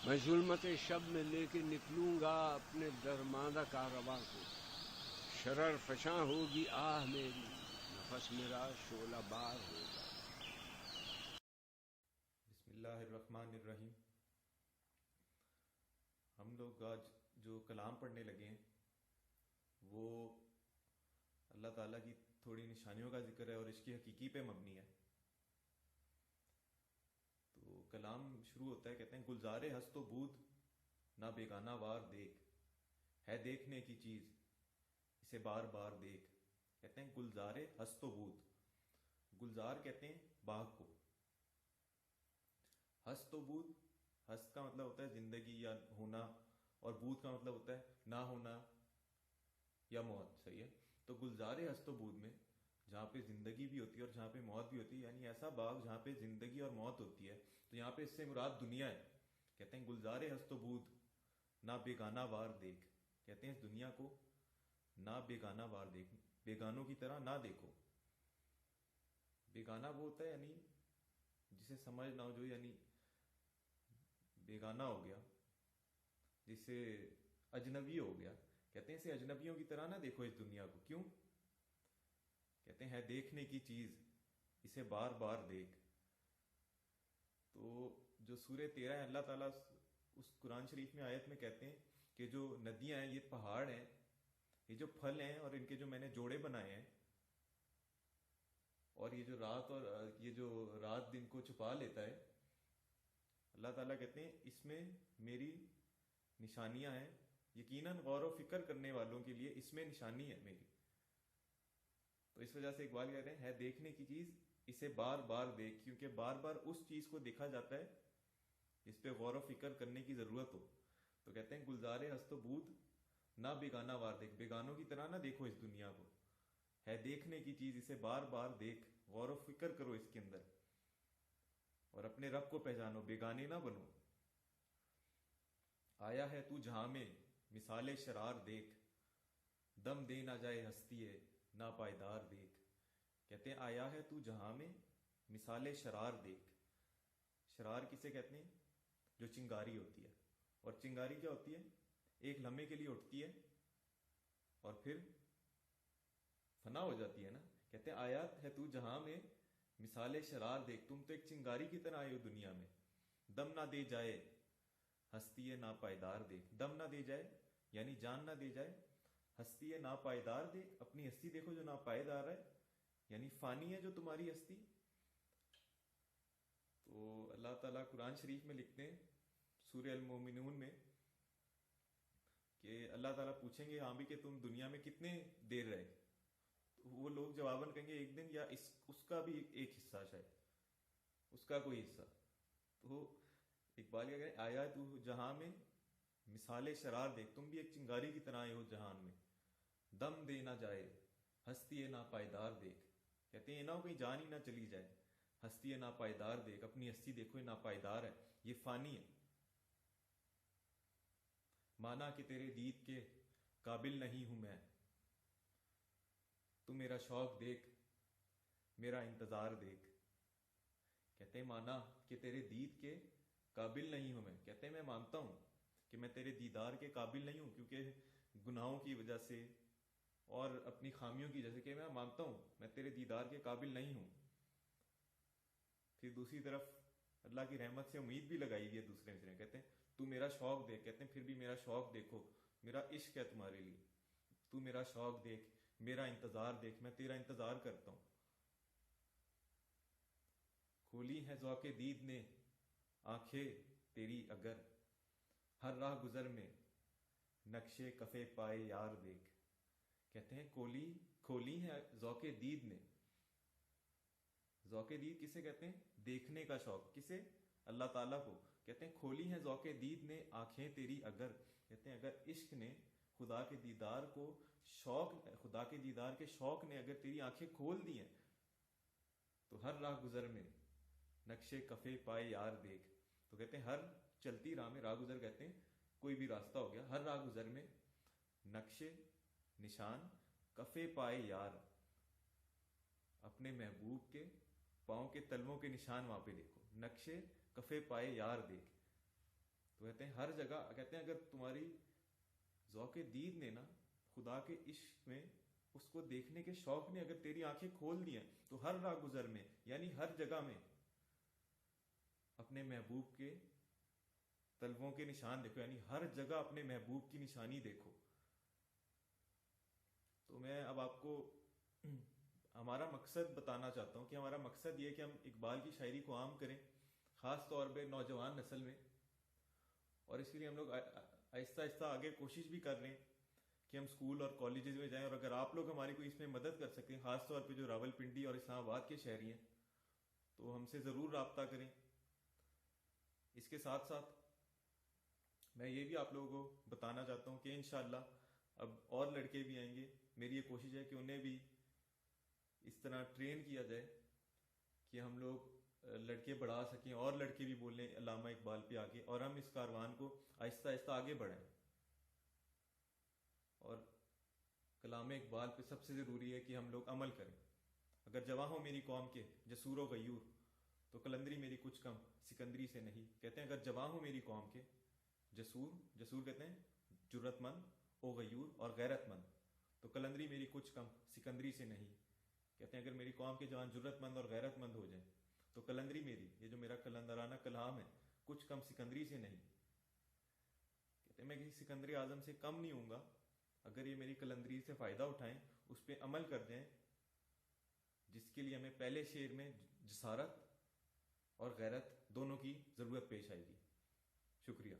میں ظلمت شب میں لے کے نکلوں گا اپنے درماندہ کارواں کو، شرر فشاں ہوگی آہ میری، نفس میرا شعلہ بار ہوگا۔ بسم اللہ الرحمن الرحیم۔ ہم لوگ آج جو کلام پڑھنے لگے ہیں وہ اللہ تعالیٰ کی تھوڑی نشانیوں کا ذکر ہے اور اس کی حقیقی پہ مبنی ہے۔ تو کلام شروع ہوتا ہے، کہتے ہیں گلزار ہست و بود نہ بیگانہ وار دیکھ، ہے دیکھنے کی چیز اسے بار بار دیکھ۔ کہتے ہیں گلزار ہست و بود، گلزار کہتے ہیں باغ کو، ہست و بود، ہست کا مطلب ہوتا ہے زندگی یا ہونا، اور بود کا مطلب ہوتا ہے نہ ہونا یا موت، صحیح ہے۔ تو گلزار ہست و بود میں جہاں پہ زندگی بھی ہوتی ہے اور جہاں پہ موت بھی ہوتی ہے، یعنی ایسا باغ جہاں پہ زندگی اور موت ہوتی ہے، تو یہاں پہ اس سے مراد دنیا ہے۔ کہتے ہیں گلزار ہست و بود نہ بیگانہ وار دیکھ، کہتے ہیں اس دنیا کو نہ بیگانہ وار دیکھ، بیگانوں کی طرح نہ دیکھو۔ بیگانہ وہ ہوتا ہے یعنی جسے سمجھ نہ ہو، جو یعنی بیگانہ ہو گیا، جسے اجنبی ہو گیا، کہتے ہیں اسے اجنبیوں کی طرح نہ دیکھو اس دنیا کو۔ کیوں؟ کہتے ہیں دیکھنے کی چیز اسے بار بار دیکھ۔ تو جو سورہ 13 ہے، اللہ تعالیٰ اس قرآن شریف میں آیت میں کہتے ہیں کہ جو ندیاں ہیں، یہ پہاڑ ہیں، یہ جو پھل ہیں اور ان کے جو میں نے جوڑے بنائے ہیں، اور یہ جو رات دن کو چھپا لیتا ہے، اللہ تعالیٰ کہتے ہیں اس میں میری نشانیاں ہیں، یقیناً غور و فکر کرنے والوں کے لیے اس میں نشانی ہے میری۔ تو اس وجہ سے اقبال کہہ رہے ہیں ہے دیکھنے کی چیز اسے بار بار دیکھ، کیونکہ بار بار اس چیز کو دیکھا جاتا ہے جس پہ غور و فکر کرنے کی ضرورت ہو۔ تو کہتے ہیں گلزار ہست و بود نہ بیگانہ وار دیکھ، بیگانوں کی طرح نہ دیکھو اس دنیا کو، ہے دیکھنے کی چیز اسے بار بار دیکھ، غور و فکر کرو اس کے اندر، اور اپنے رب کو پہچانو، بیگانے نہ بنو۔ آیا ہے تو جہاں میں مثال شرار دیکھ، دم دے نہ جائے ہستی ہے نا پائیدار دیکھ۔ کہتے ہیں آیا ہے تو جہاں میں مثال شرار دیکھ۔ شرار کسے کہتے ہیں؟ جو چنگاری ہوتی ہے، اور چنگاری کیا ہوتی ہے؟ ایک لمحے کے لیے اٹھتی ہے اور پھر فنا ہو جاتی ہے نا۔ کہتے ہیں آیات ہے تو جہاں میں مثال شرار دیکھ، تم تو ایک چنگاری کی طرح آئے ہو دنیا میں، دم نہ دے جائے ہستی ہے نا پائیدار دیکھ، دم نہ دے جائے یعنی جان نہ دے جائے، ہستی ہے نا پائیدار دیکھ، اپنی ہستی دیکھو جو نا پائیدار ہے، یعنی فانی ہے جو تمہاری ہستی۔ تو اللہ تعالیٰ قرآن شریف میں لکھتے ہیں سورہ المومنون میں کہ اللہ تعالیٰ پوچھیں گے ہاں بھی کہ تم دنیا میں کتنے دیر رہے، تو وہ لوگ جواباً کہیں گے ایک دن، یا اس کا بھی ایک حصہ، شاید اس کا کوئی حصہ۔ تو اقبال کیا کہے آیا تو جہاں میں مثال شرار دیکھ، تم بھی ایک چنگاری کی طرح آئے ہو جہان میں، دم دے نہ جائے ہستی ہے نا پائیدار دیکھ، کہتے ہیں نہ ہو کہیں جان ہی نہ چلی جائے، ہستی ہے نا پائیدار دیکھ، اپنی ہستی دیکھو یہ نا پائیدار ہے، یہ فانی ہے۔ مانا کہ تیرے دید کے قابل نہیں ہوں میں، تو میرا شوق دیکھ میرا انتظار دیکھ۔ کہتے ہیں مانا کہ تیرے دید کے قابل نہیں ہوں میں، کہتے ہیں میں مانتا ہوں کہ میں تیرے دیدار کے قابل نہیں ہوں، کیونکہ گناہوں کی وجہ سے اور اپنی خامیوں کی وجہ سے، کہ میں مانتا ہوں میں تیرے دیدار کے قابل نہیں ہوں۔ پھر دوسری طرف اللہ کی رحمت سے امید بھی لگائی گئی ہے دوسرے سے، کہتے ہیں تو میرا شوق دیکھ، کہتے ہیں پھر بھی میرا شوق دیکھو، میرا عشق ہے تمہارے لیے، تو میرا شوق دیکھ، میرا انتظار دیکھ، میں تیرا انتظار کرتا ہوں۔ کھولی ہے ذوق دید نے آنکھیں تیری اگر، ہر راہ گزر میں نقشے کفے پائے یار دیکھ۔ کہتے ہیں کھولی ہے ذوق دید نے، ذوق دید کسے کہتے ہیں؟ دیکھنے کا شوق، کسے؟ اللہ تعالیٰ کو۔ کہتے ہیں کھولی ہیں ذوق دید نے آنکھیں تیری اگر، کہتے ہیں اگر عشق نے، خدا کے دیدار کو شوق، خدا کے دیدار کے شوق نے اگر تیری آنکھیں کھول دی ہیں، تو ہر راہ گزر میں نقشے کفے پائے یار دیکھ۔ تو کہتے ہیں ہر چلتی راہ میں، راہ گزر کہتے ہیں کوئی بھی راستہ ہو گیا، ہر راہ گزر میں نقشے، نشان، کفے پائے یار، اپنے محبوب کے پاؤں کے تلووں کے نشان وہاں پہ دیکھو، نقشے کفے پائے یار دیکھ۔ تو تو کہتے ہیں ہر جگہ، کہتے ہیں اگر تمہاری ذوق دید نے نا خدا کے عشق میں اس کو دیکھنے کے شوق نے اگر تیری آنکھیں کھول دی ہیں تو ہر راہ گزر میں یعنی ہر جگہ میں اپنے محبوب کے طلبوں کے نشان دیکھو، یعنی ہر جگہ اپنے محبوب کی نشانی دیکھو. تو میں اب آپ کو ہمارا مقصد بتانا چاہتا ہوں کہ ہمارا مقصد یہ ہے کہ ہم اقبال کی شاعری کو عام کریں، خاص طور پہ نوجوان نسل میں. اور اس کے لیے ہم لوگ آہستہ آہستہ آگے کوشش بھی کر رہے ہیں کہ ہم اسکول اور کالجز میں جائیں، اور اگر آپ لوگ ہماری کوئی اس میں مدد کر سکتے ہیں، خاص طور پہ جو راول پنڈی اور اسلام آباد کے شہری ہیں، تو ہم سے ضرور رابطہ کریں. اس کے ساتھ ساتھ میں یہ بھی آپ لوگوں کو بتانا چاہتا ہوں کہ انشاءاللہ اب اور لڑکے بھی آئیں گے. میری یہ کوشش ہے کہ انہیں بھی اس طرح ٹرین کیا جائے کہ ہم لوگ لڑکے بڑھا سکیں اور لڑکے بھی بولیں علامہ اقبال پہ آگے، اور ہم اس کاروان کو آہستہ آہستہ آگے بڑھائیں. اور کلام اقبال پہ سب سے ضروری ہے کہ ہم لوگ عمل کریں. اگر جواں ہو میری قوم کے جسور و غیور تو قلندری میری کچھ کم سکندری سے نہیں. کہتے ہیں اگر جواں ہو میری قوم کے جسور کہتے ہیں جرت مند، او غیور اور غیرت مند، تو قلندری میری کچھ کم سکندری سے نہیں. کہتے ہیں اگر میری قوم کے جوان جرت مند اور غیرت مند ہو جائیں تو قلندری میری، یہ جو میرا قلندرانہ کلام ہے، کچھ کم سکندری سے نہیں. کہتے ہیں میں کسی سکندری اعظم سے کم نہیں ہوں گا اگر یہ میری قلندری سے فائدہ اٹھائیں، اس پہ عمل کر دیں، جس کے لیے ہمیں پہلے شعر میں جسارت اور غیرت دونوں کی ضرورت پیش آئے گی. شکریہ.